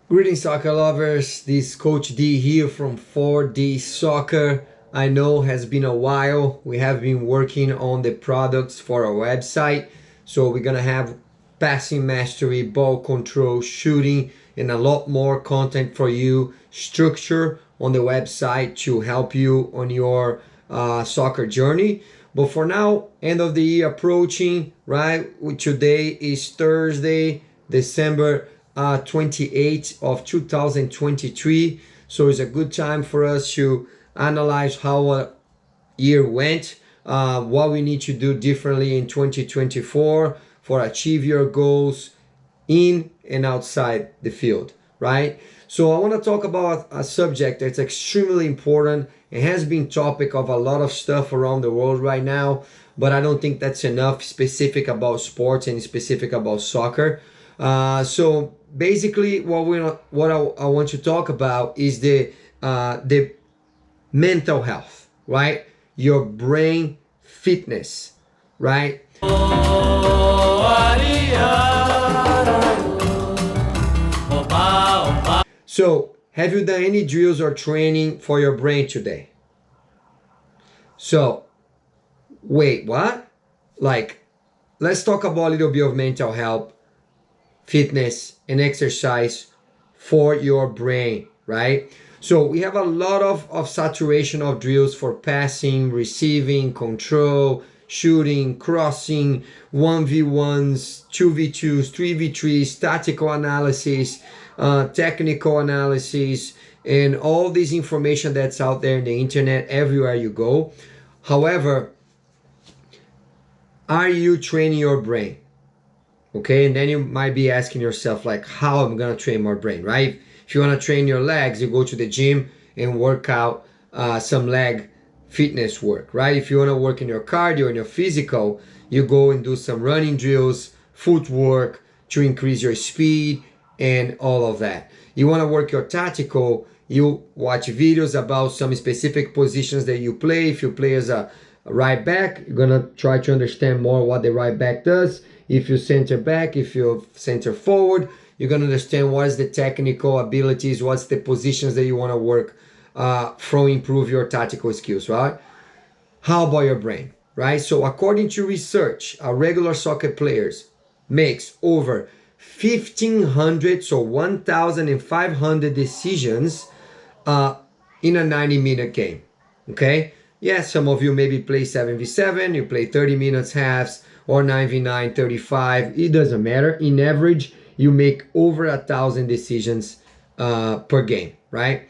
Greetings, soccer lovers. This is Coach D here from 4D Soccer. I know has been a while. We have been working on the products for our website. So we're gonna have passing mastery, ball control, shooting, and a lot more content for you. Structure on the website to help you on your soccer journey. But for now, end of the year approaching, right? Today is Thursday, December 28th of 2023. So it's a good time for us to analyze how a year went, what we need to do differently in 2024 for achieve your goals in and outside the field, right? So I want to talk about a subject that's extremely important. It has been topic of a lot of stuff around the world right now, but I don't think that's enough specific about sports and specific about soccer. So basically, what I want to talk about is the mental health, right? Your brain fitness, right? So, have you done any drills or training for your brain today? So, wait, what? Like, let's talk about a little bit of mental health, fitness, and exercise for your brain, right? So we have a lot of saturation of drills for passing, receiving, control, shooting, crossing, 1v1s, 2v2s, 3v3s, tactical analysis, technical analysis, and all this information that's out there in the internet everywhere you go. However, are you training your brain? Okay, and then you might be asking yourself, like, how am I gonna train my brain, right? If you wanna train your legs, you go to the gym and work out some leg fitness work, right? If you wanna work in your cardio and your physical, you go and do some running drills, footwork to increase your speed and all of that. You wanna work your tactical, you watch videos about some specific positions that you play. If you play as a right back, you're gonna try to understand more what the right back does. If you center back, if you center forward, you're gonna understand what is the technical abilities, what's the positions that you wanna work from improve your tactical skills, right? How about your brain, right? So according to research, regular soccer players makes over 1,500, so 1,500 decisions in a 90-minute game, okay? Yeah, some of you maybe play 7v7, you play 30 minutes halves, or 9v9, 35, it doesn't matter. In average, you make over 1,000 decisions per game, right?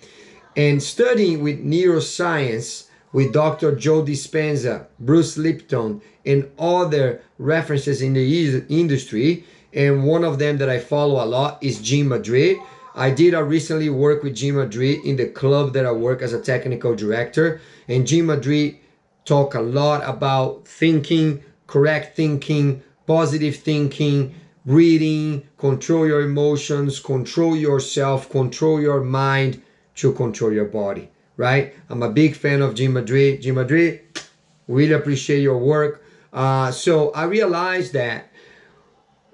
And studying with Neuroscience, with Dr. Joe Dispenza, Bruce Lipton, and other references in the industry, and one of them that I follow a lot is Jim Madrid. I did recently work with Jim Madrid in the club that I work as a technical director, and Jim Madrid talk a lot about thinking, correct thinking, positive thinking, reading, control your emotions, control yourself, control your mind to control your body, right? I'm a big fan of Jim Madrid. Jim Madrid, really appreciate your work. So I realized that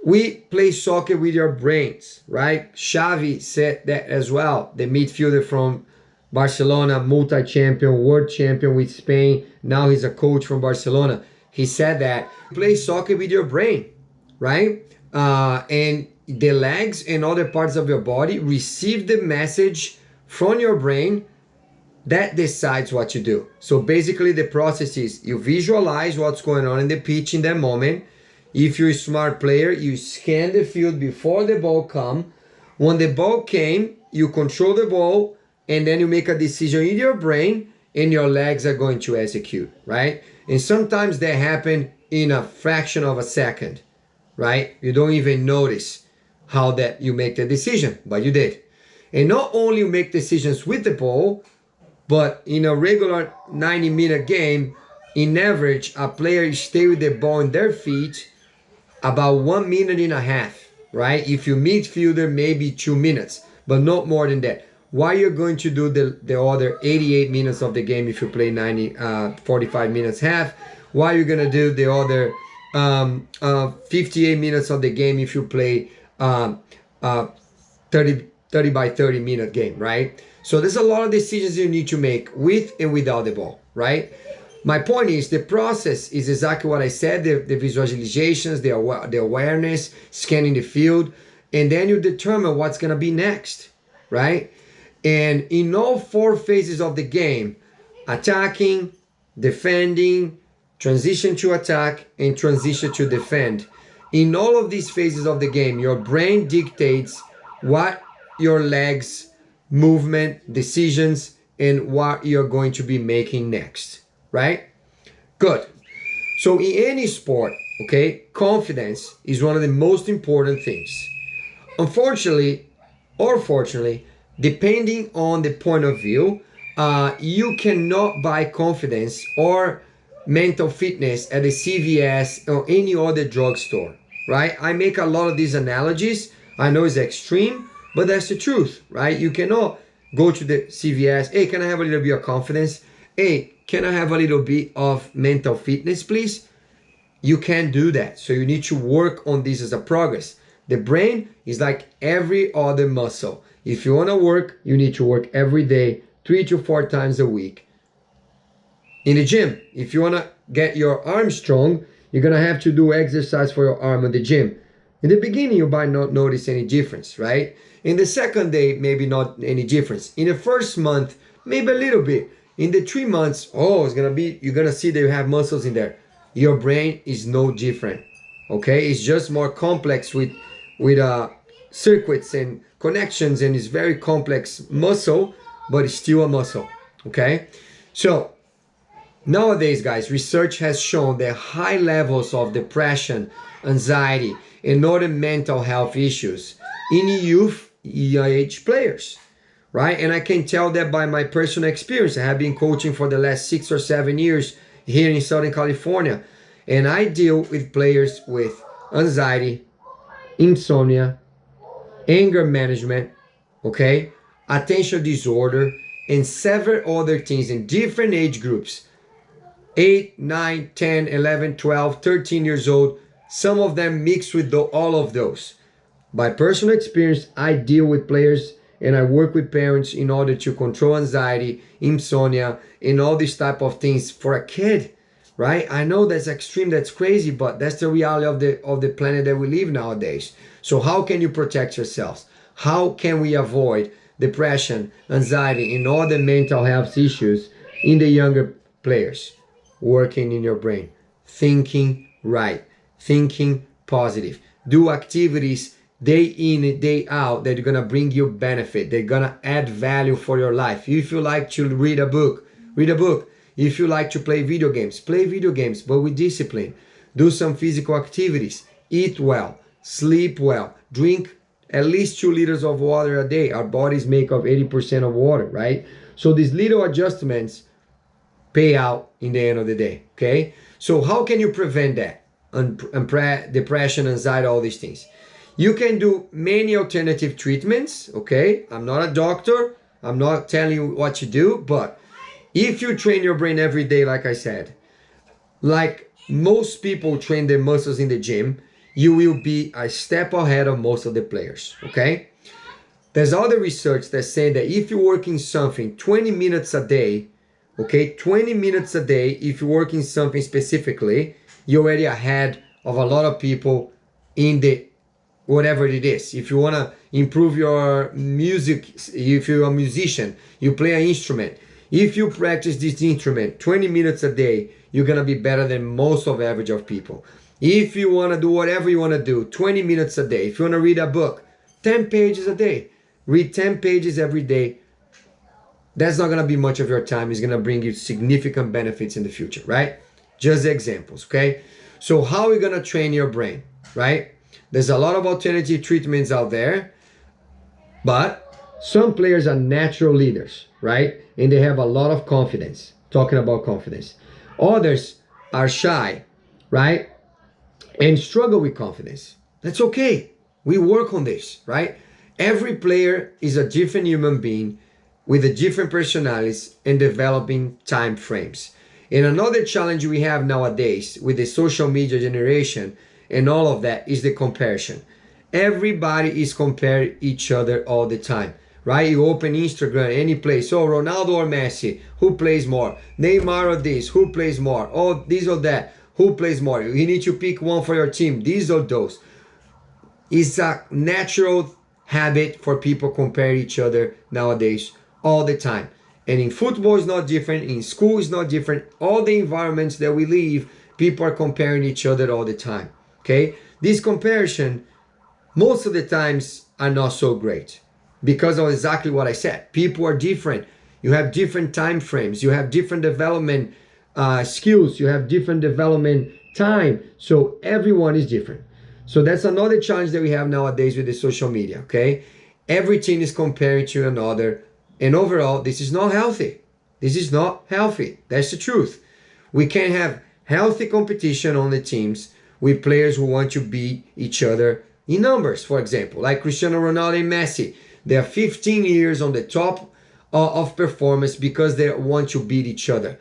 we play soccer with your brains, right? Xavi said that as well. The midfielder from Barcelona, multi-champion, world champion with Spain. Now he's a coach from Barcelona. He said that play soccer with your brain, right? And the legs and other parts of your body receive the message from your brain that decides what you do. So basically the process is you visualize what's going on in the pitch in that moment. If you're a smart player, you scan the field before the ball comes. When the ball came, you control the ball and then you make a decision in your brain and your legs are going to execute, right? And sometimes that happens in a fraction of a second, right? You don't even notice how that you make the decision, but you did. And not only you make decisions with the ball, but in a regular 90-minute game, in average, a player stay with the ball in their feet about 1.5 minutes, right? If you midfielder, maybe 2 minutes, but not more than that. Why you're going to do the other 88 minutes of the game if you play 45 minutes half? Why you're gonna do the other 58 minutes of the game if you play 30 30 by 30 minute game, right? So there's a lot of decisions you need to make with and without the ball, right? My point is the process is exactly what I said, the visualizations, the awareness, scanning the field, and then you determine what's going to be next, right? And in all four phases of the game, attacking, defending, transition to attack, and transition to defend, in all of these phases of the game, your brain dictates what your legs, movement, decisions, and what you're going to be making next. Right? Good. So in any sport, okay, confidence is one of the most important things. Unfortunately, or fortunately, depending on the point of view, you cannot buy confidence or mental fitness at a CVS or any other drugstore, right? I make a lot of these analogies. I know it's extreme, but that's the truth, right? You cannot go to the CVS, hey, can I have a little bit of confidence? Hey, can I have a little bit of mental fitness, please? You can't do that. So you need to work on this as a progress. The brain is like every other muscle. If you want to work, you need to work every day, 3 to 4 times a week. In the gym, if you want to get your arm strong, you're going to have to do exercise for your arm in the gym. In the beginning, you might not notice any difference, right? In the second day, maybe not any difference. In the first month, maybe a little bit. In the 3 months, you're gonna see that you have muscles in there. Your brain is no different, okay? It's just more complex with circuits and connections, and it's very complex muscle, but it's still a muscle, okay? So nowadays, guys, research has shown that high levels of depression, anxiety, and other mental health issues in youth age players. Right? And I can tell that by my personal experience. I have been coaching for the last 6 or 7 years here in Southern California. And I deal with players with anxiety, insomnia, anger management, okay, attention disorder, and several other things in different age groups. 8, 9, 10, 11, 12, 13 years old. Some of them mixed with all of those. By personal experience, I deal with players and I work with parents in order to control anxiety, insomnia, and all these type of things for a kid, right? I know that's extreme, that's crazy, but that's the reality of the planet that we live nowadays. So how can you protect yourselves? How can we avoid depression, anxiety, and all the mental health issues in the younger players? Working in your brain, thinking right, thinking positive. Do activities day in and day out that are gonna bring you benefit. They're gonna add value for your life. If you like to read a book, read a book. If you like to play video games, play video games, but with discipline. Do some physical activities. Eat well, sleep well, drink at least 2 liters of water a day. Our bodies make up 80% of water, right? So these little adjustments pay out in the end of the day, okay? So how can you prevent that? Depression, anxiety, all these things. You can do many alternative treatments, okay? I'm not a doctor. I'm not telling you what to do, but if you train your brain every day, like I said, like most people train their muscles in the gym, you will be a step ahead of most of the players, okay? There's other research that say that if you're working something 20 minutes a day, okay, 20 minutes a day, if you're working something specifically, you're already ahead of a lot of people in the whatever it is. If you want to improve your music, if you're a musician, you play an instrument. If you practice this instrument 20 minutes a day, you're going to be better than most of average of people. If you want to do whatever you want to do, 20 minutes a day. If you want to read a book, 10 pages a day. Read 10 pages every day. That's not going to be much of your time. It's going to bring you significant benefits in the future, right? Just examples, okay? So how are we going to train your brain, right? There's a lot of alternative treatments out there, but some players are natural leaders, right? And they have a lot of confidence, talking about confidence. Others are shy, right? And struggle with confidence. That's okay. We work on this, right? Every player is a different human being with a different personalities and developing time frames. And another challenge we have nowadays with the social media generation and all of that is the comparison. Everybody is comparing each other all the time, right? You open Instagram, any place, oh, Ronaldo or Messi, who plays more? Neymar or this, who plays more? Oh, this or that, who plays more? You need to pick one for your team, these or those. It's a natural habit for people compare each other nowadays all the time. And in football is not different, in school is not different. All the environments that we live, people are comparing each other all the time. Okay? This comparison, most of the times, are not so great because of exactly what I said. People are different. You have different time frames. You have different development skills. You have different development time. So everyone is different. So that's another challenge that we have nowadays with the social media, okay? Everything is comparing to another. And overall, this is not healthy. This is not healthy. That's the truth. We can't have healthy competition on the teams with players who want to beat each other in numbers, for example, like Cristiano Ronaldo and Messi. They are 15 years on the top of performance because they want to beat each other.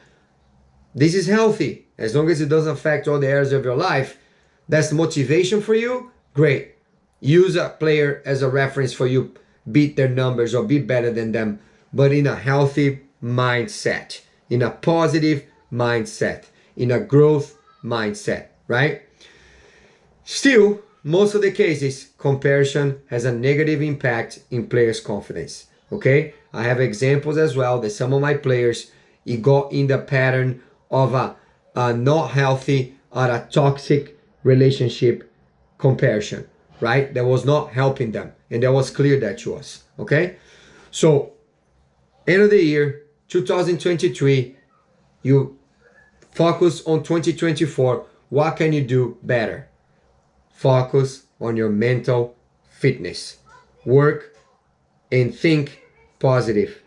This is healthy. As long as it doesn't affect all the areas of your life, that's motivation for you, great. Use a player as a reference for you, beat their numbers or be better than them, but in a healthy mindset, in a positive mindset, in a growth mindset, right? Still, most of the cases, comparison has a negative impact in players' confidence, okay? I have examples as well that some of my players, it got in the pattern of a not healthy or a toxic relationship comparison, right? That was not helping them. And that was clear that to us, okay? So, end of the year, 2023, you focus on 2024. What can you do better? Focus on your mental fitness. Work and think positive.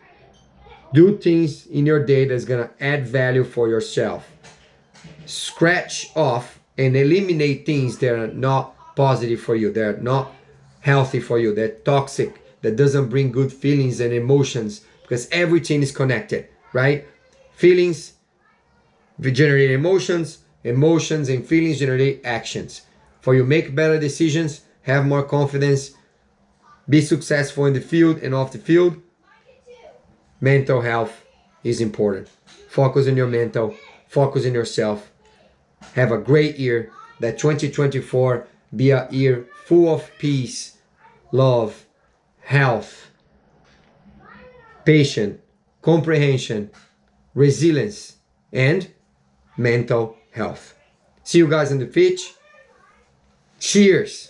Do things in your day that's gonna add value for yourself. Scratch off and eliminate things that are not positive for you, they're not healthy for you, they're toxic, that doesn't bring good feelings and emotions, because everything is connected, right? Feelings generate emotions, emotions and feelings generate actions. For you make better decisions, have more confidence, be successful in the field and off the field, mental health is important. Focus on your mental, focus on yourself. Have a great year. That 2024 be a year full of peace, love, health, patience, comprehension, resilience, and mental health. See you guys in the pitch. Cheers.